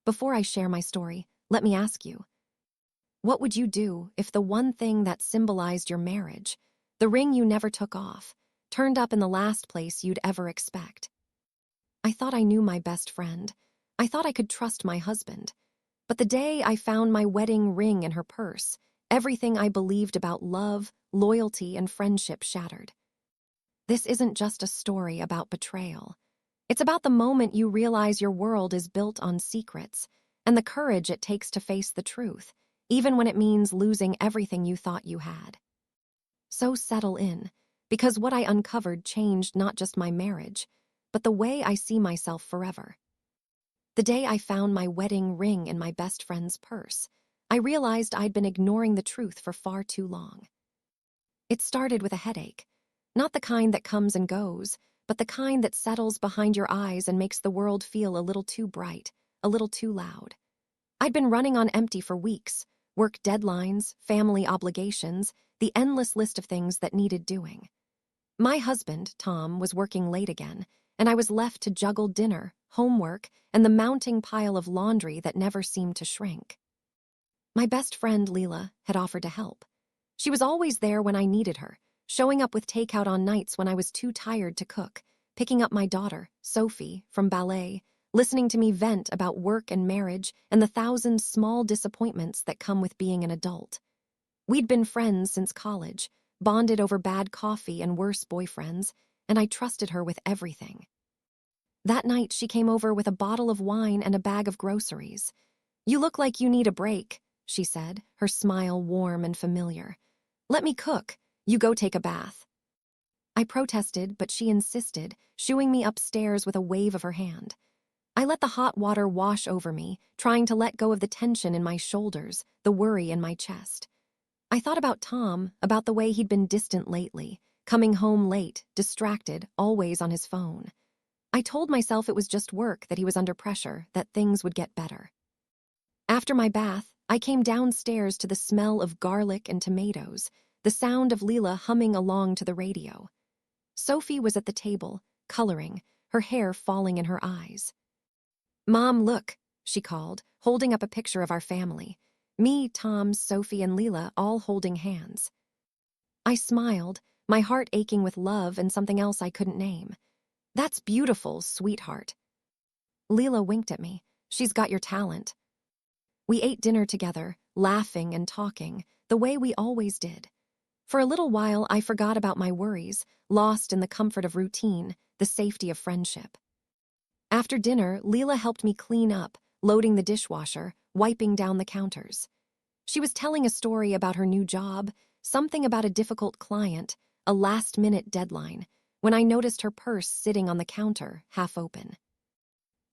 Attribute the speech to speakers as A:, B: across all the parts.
A: Before I share my story, let me ask you, what would you do if the one thing that symbolized your marriage, the ring you never took off, turned up in the last place you'd ever expect? I thought I knew my best friend. I thought I could trust my husband. But the day I found my wedding ring in her purse, everything I believed about love, loyalty, and friendship shattered. This isn't just a story about betrayal. It's about the moment you realize your world is built on secrets and the courage it takes to face the truth, even when it means losing everything you thought you had. So settle in, because what I uncovered changed not just my marriage, but the way I see myself forever. The day I found my wedding ring in my best friend's purse, I realized I'd been ignoring the truth for far too long. It started with a headache, not the kind that comes and goes, but the kind that settles behind your eyes and makes the world feel a little too bright, a little too loud. I'd been running on empty for weeks, work deadlines, family obligations, the endless list of things that needed doing. My husband, Tom, was working late again, and I was left to juggle dinner, homework, and the mounting pile of laundry that never seemed to shrink. My best friend, Leela, had offered to help. She was always there when I needed her, showing up with takeout on nights when I was too tired to cook, picking up my daughter, Sophie, from ballet, listening to me vent about work and marriage and the thousand small disappointments that come with being an adult. We'd been friends since college, bonded over bad coffee and worse boyfriends, and I trusted her with everything. That night, she came over with a bottle of wine and a bag of groceries. "You look like you need a break," she said, her smile warm and familiar. "Let me cook. You go take a bath." I protested, but she insisted, shooing me upstairs with a wave of her hand. I let the hot water wash over me, trying to let go of the tension in my shoulders, the worry in my chest. I thought about Tom, about the way he'd been distant lately, coming home late, distracted, always on his phone. I told myself it was just work, that he was under pressure, that things would get better. After my bath, I came downstairs to the smell of garlic and tomatoes, the sound of Leela humming along to the radio. Sophie was at the table, coloring, her hair falling in her eyes. "Mom, look," she called, holding up a picture of our family. Me, Tom, Sophie, and Leela all holding hands. I smiled, my heart aching with love and something else I couldn't name. "That's beautiful, sweetheart." Leela winked at me. "She's got your talent." We ate dinner together, laughing and talking, the way we always did. For a little while, I forgot about my worries, lost in the comfort of routine, the safety of friendship. After dinner, Leela helped me clean up, loading the dishwasher, wiping down the counters. She was telling a story about her new job, something about a difficult client, a last-minute deadline, when I noticed her purse sitting on the counter, half open.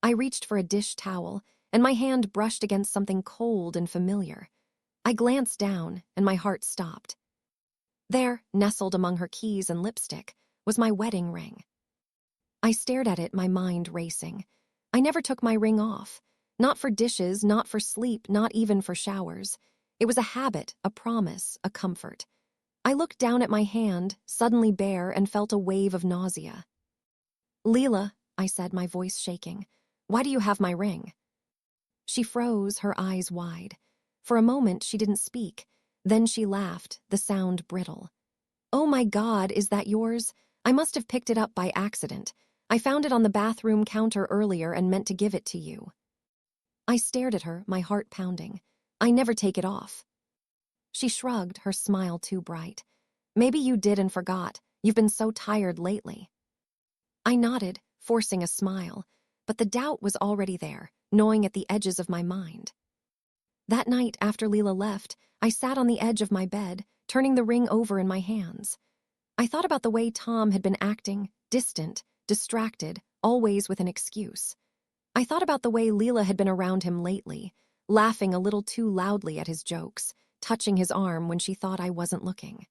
A: I reached for a dish towel, and my hand brushed against something cold and familiar. I glanced down, and my heart stopped. There, nestled among her keys and lipstick, was my wedding ring. I stared at it, my mind racing. I never took my ring off. Not for dishes, not for sleep, not even for showers. It was a habit, a promise, a comfort. I looked down at my hand, suddenly bare, and felt a wave of nausea. "Leela," I said, my voice shaking, "why do you have my ring?" She froze, her eyes wide. For a moment, she didn't speak. Then she laughed, the sound brittle. "Oh my God, is that yours? I must have picked it up by accident. I found it on the bathroom counter earlier and meant to give it to you." I stared at her, my heart pounding. "I never take it off." She shrugged, her smile too bright. "Maybe you did and forgot. You've been so tired lately." I nodded, forcing a smile, but the doubt was already there, gnawing at the edges of my mind. That night, after Leela left, I sat on the edge of my bed, turning the ring over in my hands. I thought about the way Tom had been acting, distant, distracted, always with an excuse. I thought about the way Leela had been around him lately, laughing a little too loudly at his jokes, touching his arm when she thought I wasn't looking.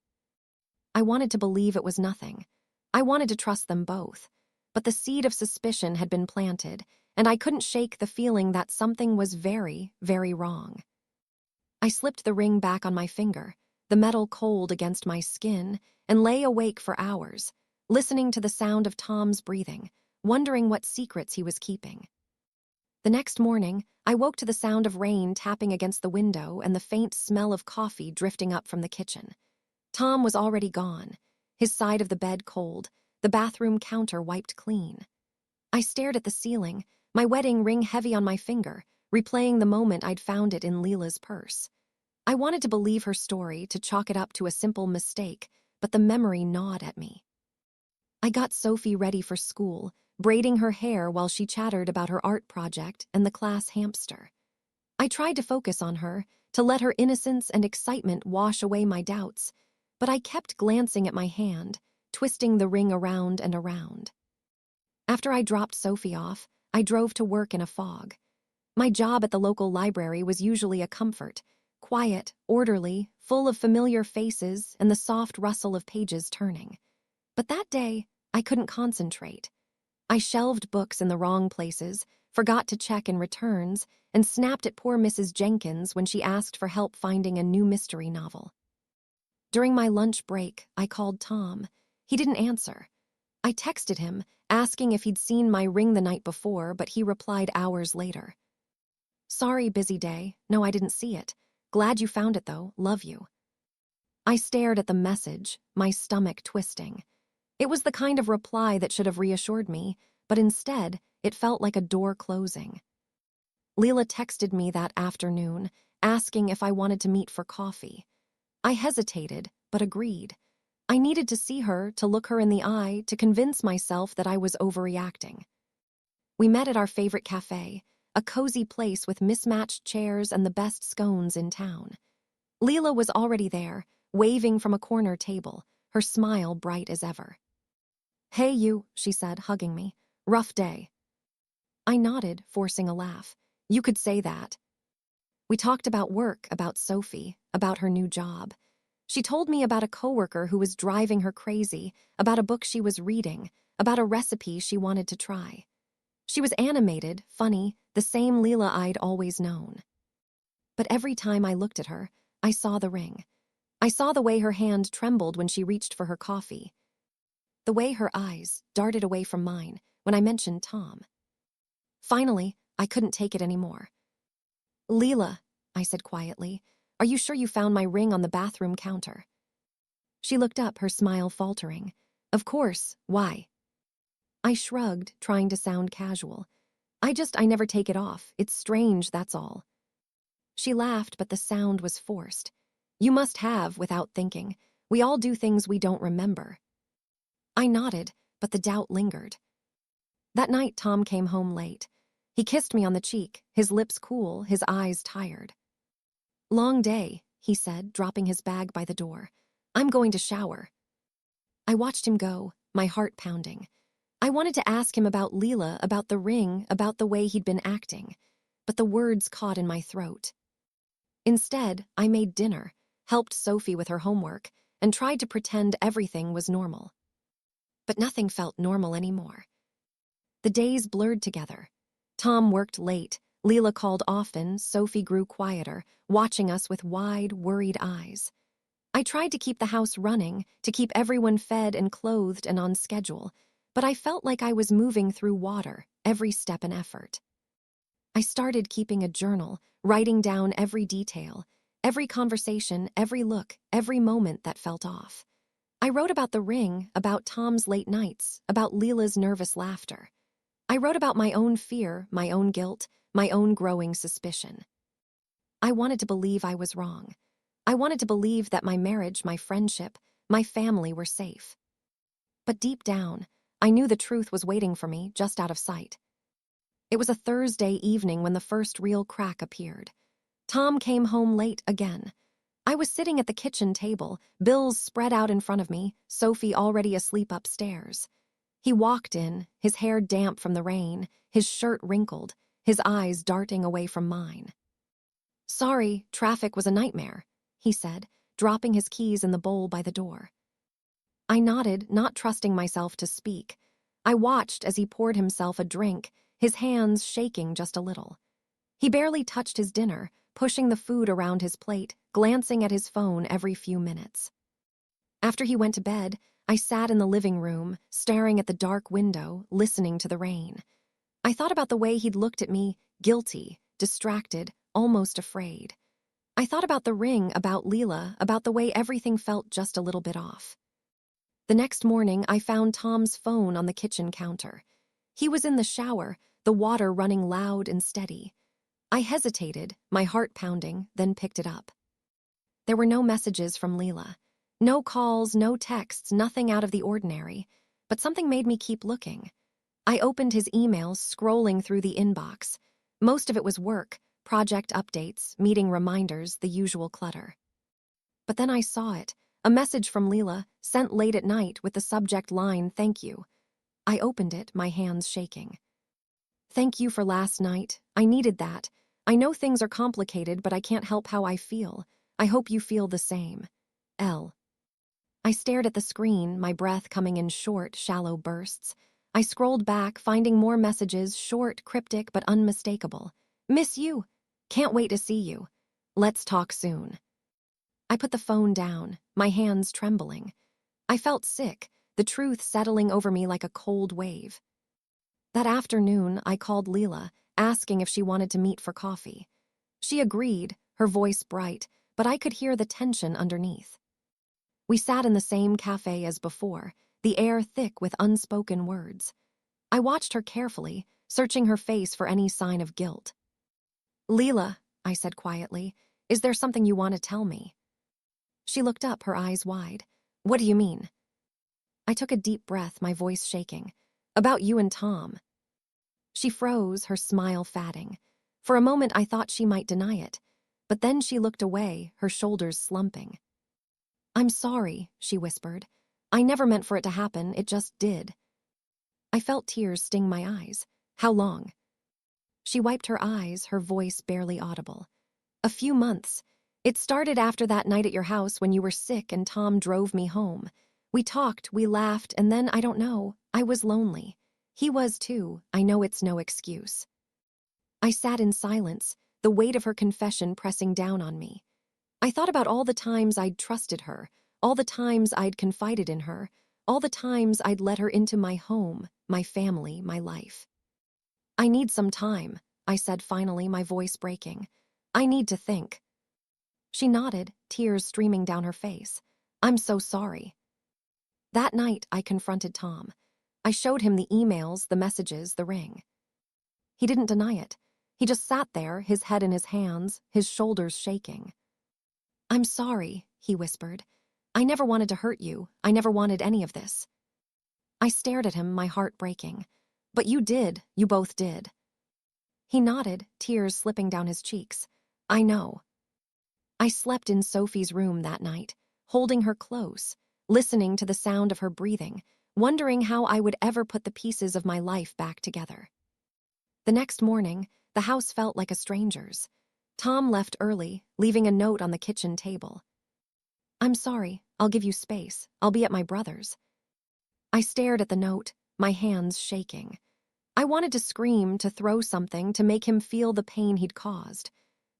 A: I wanted to believe it was nothing. I wanted to trust them both. But the seed of suspicion had been planted, and I couldn't shake the feeling that something was very, very wrong. I slipped the ring back on my finger, the metal cold against my skin, and lay awake for hours, listening to the sound of Tom's breathing, wondering what secrets he was keeping. The next morning, I woke to the sound of rain tapping against the window and the faint smell of coffee drifting up from the kitchen. Tom was already gone, his side of the bed cold, the bathroom counter wiped clean. I stared at the ceiling, my wedding ring heavy on my finger, replaying the moment I'd found it in Leela's purse. I wanted to believe her story, to chalk it up to a simple mistake, but the memory gnawed at me. I got Sophie ready for school, braiding her hair while she chattered about her art project and the class hamster. I tried to focus on her, to let her innocence and excitement wash away my doubts, but I kept glancing at my hand, twisting the ring around and around. After I dropped Sophie off, I drove to work in a fog. My job at the local library was usually a comfort, quiet, orderly, full of familiar faces and the soft rustle of pages turning. But that day, I couldn't concentrate. I shelved books in the wrong places, forgot to check in returns, and snapped at poor Mrs. Jenkins when she asked for help finding a new mystery novel. During my lunch break, I called Tom. He didn't answer. I texted him, asking if he'd seen my ring the night before, but he replied hours later. "Sorry, busy day. No, I didn't see it. Glad you found it, though. Love you." I stared at the message, my stomach twisting. It was the kind of reply that should have reassured me, but instead, it felt like a door closing. Leela texted me that afternoon, asking if I wanted to meet for coffee. I hesitated, but agreed. I needed to see her, to look her in the eye, to convince myself that I was overreacting. We met at our favorite cafe, a cozy place with mismatched chairs and the best scones in town. Leela was already there, waving from a corner table, her smile bright as ever. "Hey you," she said, hugging me. "Rough day." I nodded, forcing a laugh. "You could say that." We talked about work, about Sophie, about her new job. She told me about a coworker who was driving her crazy, about a book she was reading, about a recipe she wanted to try. She was animated, funny, the same Leela I'd always known. But every time I looked at her, I saw the ring. I saw the way her hand trembled when she reached for her coffee. The way her eyes darted away from mine when I mentioned Tom. Finally, I couldn't take it anymore. "Leela," I said quietly, "are you sure you found my ring on the bathroom counter?" She looked up, her smile faltering. "Of course, why?" I shrugged, trying to sound casual. I never take it off. It's strange, that's all." She laughed, but the sound was forced. "You must have, without thinking. We all do things we don't remember." I nodded, but the doubt lingered. That night, Tom came home late. He kissed me on the cheek, his lips cool, his eyes tired. "Long day," he said, dropping his bag by the door. "I'm going to shower." I watched him go, my heart pounding. I wanted to ask him about Leela, about the ring, about the way he'd been acting, but the words caught in my throat. Instead, I made dinner, helped Sophie with her homework, and tried to pretend everything was normal. But nothing felt normal anymore. The days blurred together. Tom worked late, Leela called often, Sophie grew quieter, watching us with wide, worried eyes. I tried to keep the house running, to keep everyone fed and clothed and on schedule, but I felt like I was moving through water, every step an effort. I started keeping a journal, writing down every detail, every conversation, every look, every moment that felt off. I wrote about the ring, about Tom's late nights, about Leela's nervous laughter. I wrote about my own fear, my own guilt, my own growing suspicion. I wanted to believe I was wrong. I wanted to believe that my marriage, my friendship, my family were safe. But deep down, I knew the truth was waiting for me, just out of sight. It was a Thursday evening when the first real crack appeared. Tom came home late again. I was sitting at the kitchen table, bills spread out in front of me, Sophie already asleep upstairs. He walked in, his hair damp from the rain, his shirt wrinkled, his eyes darting away from mine. "Sorry, traffic was a nightmare," he said, dropping his keys in the bowl by the door. I nodded, not trusting myself to speak. I watched as he poured himself a drink, his hands shaking just a little. He barely touched his dinner, pushing the food around his plate, glancing at his phone every few minutes. After he went to bed, I sat in the living room, staring at the dark window, listening to the rain. I thought about the way he'd looked at me, guilty, distracted, almost afraid. I thought about the ring, about Leela, about the way everything felt just a little bit off. The next morning, I found Tom's phone on the kitchen counter. He was in the shower, the water running loud and steady. I hesitated, my heart pounding, then picked it up. There were no messages from Leela. No calls, no texts, nothing out of the ordinary. But something made me keep looking. I opened his emails, scrolling through the inbox. Most of it was work, project updates, meeting reminders, the usual clutter. But then I saw it, a message from Leela, sent late at night with the subject line, "Thank you." I opened it, my hands shaking. "Thank you for last night. I needed that. I know things are complicated, but I can't help how I feel. I hope you feel the same. L." I stared at the screen, my breath coming in short, shallow bursts. I scrolled back, finding more messages, short, cryptic, but unmistakable. "Miss you. Can't wait to see you. Let's talk soon." I put the phone down, my hands trembling. I felt sick, the truth settling over me like a cold wave. That afternoon, I called Leela, asking if she wanted to meet for coffee. She agreed, her voice bright, but I could hear the tension underneath. We sat in the same cafe as before, the air thick with unspoken words. I watched her carefully, searching her face for any sign of guilt. "Leela," I said quietly, "is there something you want to tell me?" She looked up, her eyes wide. "What do you mean?" I took a deep breath, my voice shaking. "About you and Tom." She froze, her smile fading. For a moment I thought she might deny it, but then she looked away, her shoulders slumping. "I'm sorry," she whispered. "I never meant for it to happen, it just did." I felt tears sting my eyes. "How long?" She wiped her eyes, her voice barely audible. "A few months. It started after that night at your house when you were sick and Tom drove me home. We talked, we laughed, and then, I don't know, I was lonely. He was too, I know it's no excuse." I sat in silence, the weight of her confession pressing down on me. I thought about all the times I'd trusted her, all the times I'd confided in her, all the times I'd let her into my home, my family, my life. "I need some time," I said finally, my voice breaking. "I need to think." She nodded, tears streaming down her face. "I'm so sorry." That night, I confronted Tom. I showed him the emails, the messages, the ring. He didn't deny it. He just sat there, his head in his hands, his shoulders shaking. "I'm sorry," he whispered. "I never wanted to hurt you. I never wanted any of this." I stared at him, my heart breaking. "But you did. You both did." He nodded, tears slipping down his cheeks. "I know." I slept in Sophie's room that night, holding her close, listening to the sound of her breathing, wondering how I would ever put the pieces of my life back together. The next morning, the house felt like a stranger's. Tom left early, leaving a note on the kitchen table. "I'm sorry, I'll give you space. I'll be at my brother's." I stared at the note, my hands shaking. I wanted to scream, to throw something, to make him feel the pain he'd caused.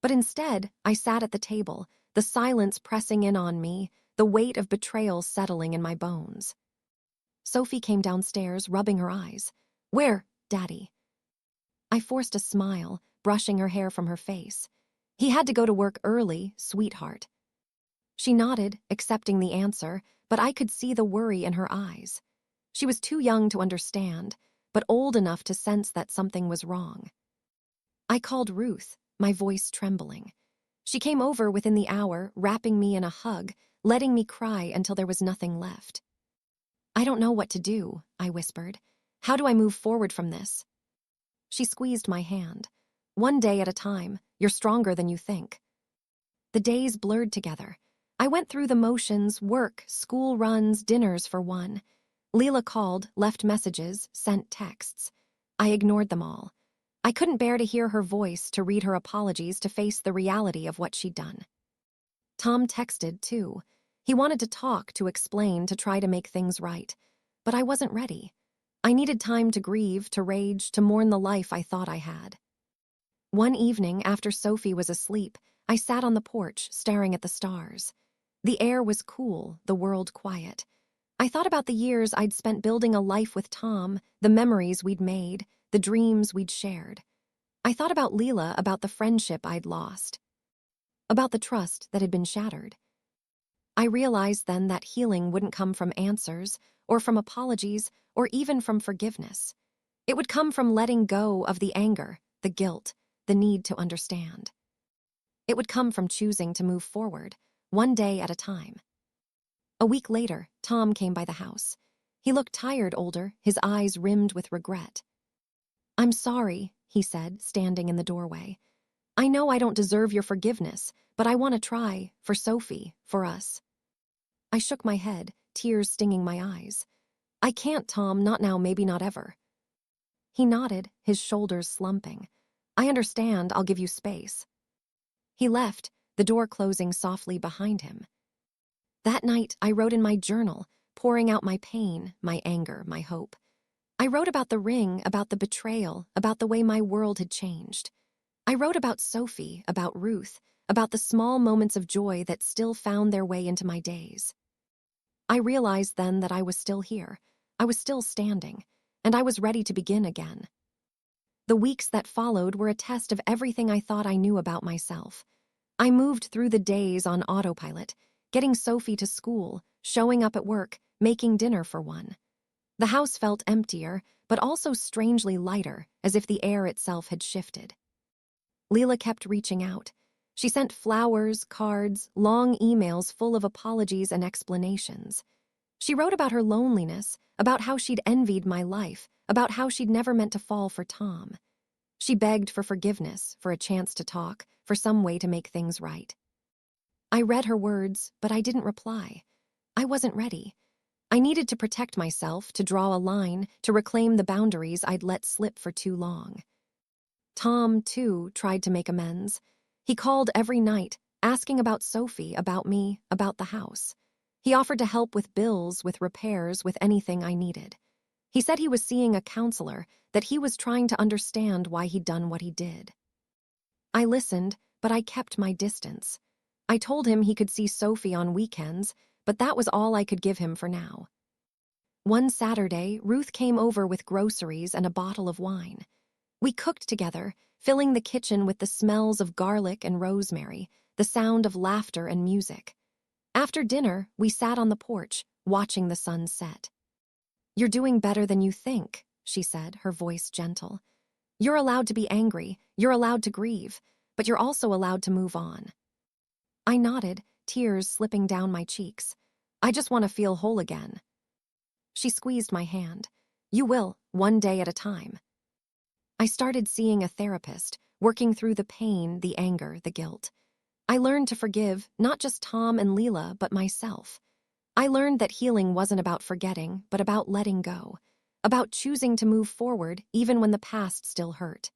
A: But instead, I sat at the table, the silence pressing in on me, the weight of betrayal settling in my bones. Sophie came downstairs, rubbing her eyes. "Where, Daddy?" I forced a smile, brushing her hair from her face. "He had to go to work early, sweetheart." She nodded, accepting the answer, but I could see the worry in her eyes. She was too young to understand, but old enough to sense that something was wrong. I called Ruth, my voice trembling. She came over within the hour, wrapping me in a hug, letting me cry until there was nothing left. "I don't know what to do," I whispered. "How do I move forward from this?" She squeezed my hand. "One day at a time. You're stronger than you think." The days blurred together. I went through the motions, work, school runs, dinners for one. Leela called, left messages, sent texts. I ignored them all. I couldn't bear to hear her voice, to read her apologies, to face the reality of what she'd done. Tom texted, too. He wanted to talk, to explain, to try to make things right. But I wasn't ready. I needed time to grieve, to rage, to mourn the life I thought I had. One evening, after Sophie was asleep, I sat on the porch, staring at the stars. The air was cool, the world quiet. I thought about the years I'd spent building a life with Tom, the memories we'd made, the dreams we'd shared. I thought about Leela, about the friendship I'd lost, about the trust that had been shattered. I realized then that healing wouldn't come from answers, or from apologies, or even from forgiveness. It would come from letting go of the anger, the guilt, the need to understand. It would come from choosing to move forward, one day at a time. A week later, Tom came by the house. He looked tired, older, his eyes rimmed with regret. "I'm sorry," he said, standing in the doorway. "I know I don't deserve your forgiveness, but I want to try, for Sophie, for us." I shook my head, tears stinging my eyes. "I can't, Tom, not now, maybe not ever." He nodded, his shoulders slumping. "I understand, I'll give you space." He left, the door closing softly behind him. That night, I wrote in my journal, pouring out my pain, my anger, my hope. I wrote about the ring, about the betrayal, about the way my world had changed. I wrote about Sophie, about Ruth, about the small moments of joy that still found their way into my days. I realized then that I was still here. I was still standing, and I was ready to begin again. The weeks that followed were a test of everything I thought I knew about myself. I moved through the days on autopilot, getting Sophie to school, showing up at work, making dinner for one. The house felt emptier, but also strangely lighter, as if the air itself had shifted. Leela kept reaching out. She sent flowers, cards, long emails full of apologies and explanations. She wrote about her loneliness, about how she'd envied my life, about how she'd never meant to fall for Tom. She begged for forgiveness, for a chance to talk, for some way to make things right. I read her words, but I didn't reply. I wasn't ready. I needed to protect myself, to draw a line, to reclaim the boundaries I'd let slip for too long. Tom, too, tried to make amends. He called every night, asking about Sophie, about me, about the house. He offered to help with bills, with repairs, with anything I needed. He said he was seeing a counselor, that he was trying to understand why he'd done what he did. I listened, but I kept my distance. I told him he could see Sophie on weekends, but that was all I could give him for now. One Saturday, Ruth came over with groceries and a bottle of wine. We cooked together, filling the kitchen with the smells of garlic and rosemary, the sound of laughter and music. After dinner, we sat on the porch, watching the sun set. "You're doing better than you think," she said, her voice gentle. "You're allowed to be angry, you're allowed to grieve, but you're also allowed to move on." I nodded, tears slipping down my cheeks. "I just want to feel whole again." She squeezed my hand. "You will, one day at a time." I started seeing a therapist, working through the pain, the anger, the guilt. I learned to forgive, not just Tom and Leela, but myself. I learned that healing wasn't about forgetting, but about letting go, about choosing to move forward even when the past still hurt.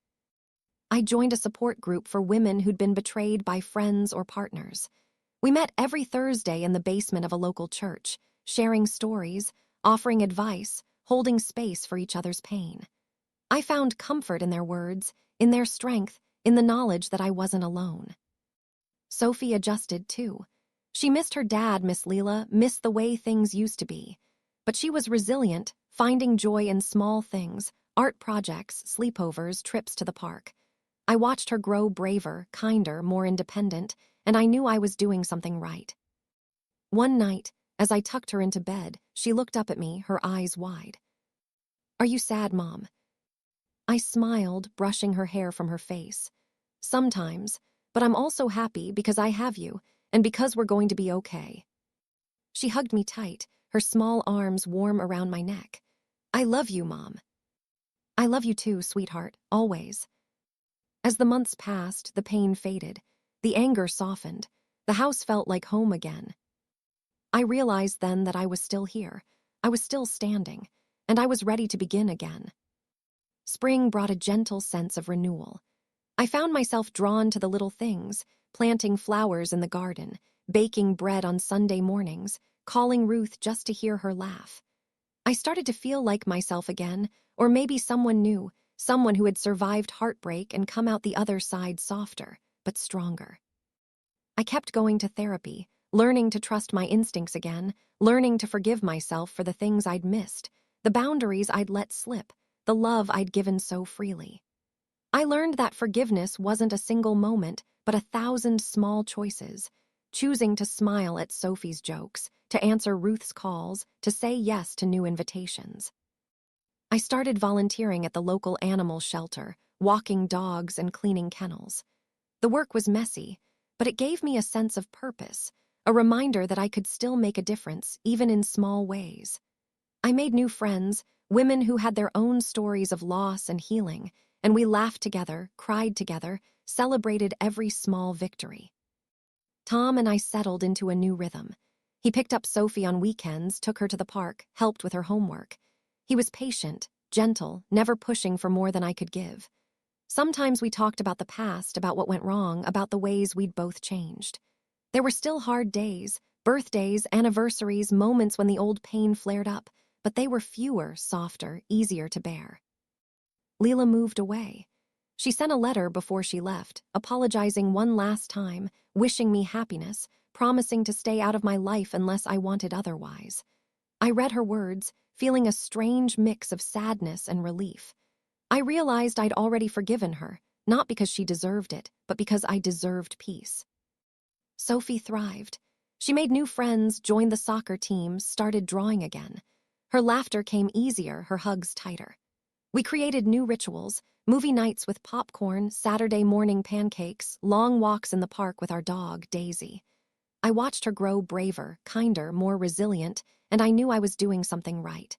A: I joined a support group for women who'd been betrayed by friends or partners. We met every Thursday in the basement of a local church, sharing stories, offering advice, holding space for each other's pain. I found comfort in their words, in their strength, in the knowledge that I wasn't alone. Sophie adjusted too. She missed her dad, Miss Leela, missed the way things used to be. But she was resilient, finding joy in small things, art projects, sleepovers, trips to the park. I watched her grow braver, kinder, more independent, and I knew I was doing something right. One night, as I tucked her into bed, she looked up at me, her eyes wide. "Are you sad, Mom?" I smiled, brushing her hair from her face. "Sometimes, but I'm also happy because I have you, and because we're going to be okay." She hugged me tight, her small arms warm around my neck. "I love you, Mom." "I love you too, sweetheart, always." As the months passed, the pain faded. The anger softened. The house felt like home again. I realized then that I was still here. I was still standing, and I was ready to begin again. Spring brought a gentle sense of renewal. I found myself drawn to the little things, planting flowers in the garden, baking bread on Sunday mornings, calling Ruth just to hear her laugh. I started to feel like myself again, or maybe someone new, someone who had survived heartbreak and come out the other side softer, but stronger. I kept going to therapy, learning to trust my instincts again, learning to forgive myself for the things I'd missed, the boundaries I'd let slip, the love I'd given so freely. I learned that forgiveness wasn't a single moment, but 1,000 small choices. Choosing to smile at Sophie's jokes, to answer Ruth's calls, to say yes to new invitations. I started volunteering at the local animal shelter, walking dogs and cleaning kennels. The work was messy, but it gave me a sense of purpose, a reminder that I could still make a difference, even in small ways. I made new friends, women who had their own stories of loss and healing, and we laughed together, cried together, celebrated every small victory. Tom and I settled into a new rhythm. He picked up Sophie on weekends, took her to the park, helped with her homework. He was patient, gentle, never pushing for more than I could give. Sometimes we talked about the past, about what went wrong, about the ways we'd both changed. There were still hard days, birthdays, anniversaries, moments when the old pain flared up, but they were fewer, softer, easier to bear. Leela moved away. She sent a letter before she left, apologizing one last time, wishing me happiness, promising to stay out of my life unless I wanted otherwise. I read her words, feeling a strange mix of sadness and relief. I realized I'd already forgiven her, not because she deserved it, but because I deserved peace. Sophie thrived. She made new friends, joined the soccer team, started drawing again. Her laughter came easier, her hugs tighter. We created new rituals, movie nights with popcorn, Saturday morning pancakes, long walks in the park with our dog, Daisy. I watched her grow braver, kinder, more resilient, and I knew I was doing something right.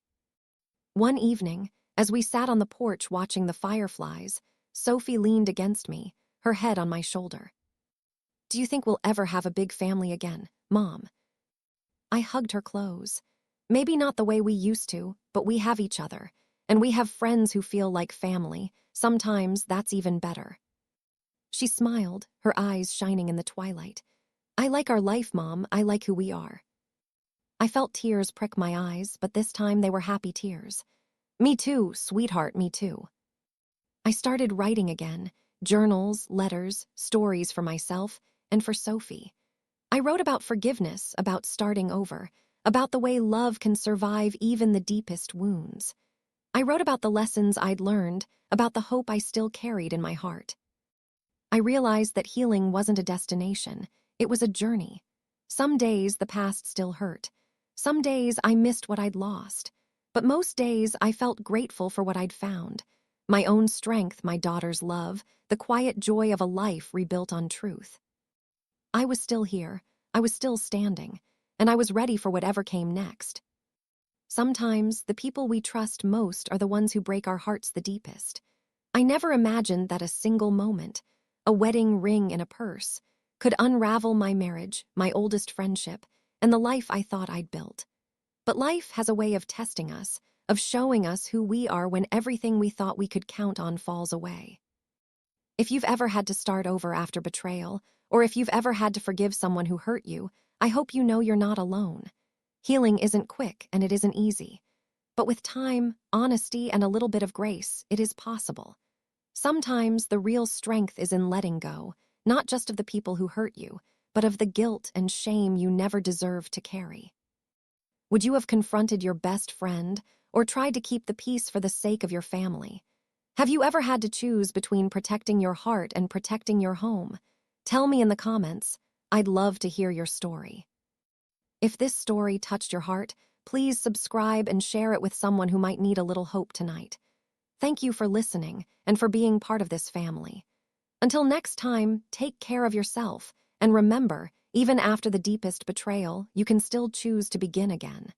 A: One evening, as we sat on the porch watching the fireflies, Sophie leaned against me, her head on my shoulder. "Do you think we'll ever have a big family again, Mom?" I hugged her close. "Maybe not the way we used to, but we have each other, and we have friends who feel like family. Sometimes that's even better." She smiled, her eyes shining in the twilight. "I like our life, Mom. I like who we are." I felt tears prick my eyes, but this time they were happy tears. "Me too, sweetheart, me too." I started writing again, journals, letters, stories for myself and for Sophie. I wrote about forgiveness, about starting over, about the way love can survive even the deepest wounds. I wrote about the lessons I'd learned, about the hope I still carried in my heart. I realized that healing wasn't a destination, it was a journey. Some days the past still hurt. Some days I missed what I'd lost. But most days I felt grateful for what I'd found. My own strength, my daughter's love, the quiet joy of a life rebuilt on truth. I was still here, I was still standing, and I was ready for whatever came next. Sometimes the people we trust most are the ones who break our hearts the deepest. I never imagined that a single moment, a wedding ring in a purse, could unravel my marriage, my oldest friendship, and the life I thought I'd built. But life has a way of testing us, of showing us who we are when everything we thought we could count on falls away. If you've ever had to start over after betrayal, or if you've ever had to forgive someone who hurt you, I hope you know you're not alone. Healing isn't quick and it isn't easy. But with time, honesty, and a little bit of grace, it is possible. Sometimes the real strength is in letting go, not just of the people who hurt you, but of the guilt and shame you never deserved to carry. Would you have confronted your best friend or tried to keep the peace for the sake of your family? Have you ever had to choose between protecting your heart and protecting your home? Tell me in the comments. I'd love to hear your story. If this story touched your heart, please subscribe and share it with someone who might need a little hope tonight. Thank you for listening and for being part of this family. Until next time, take care of yourself, and remember, even after the deepest betrayal, you can still choose to begin again.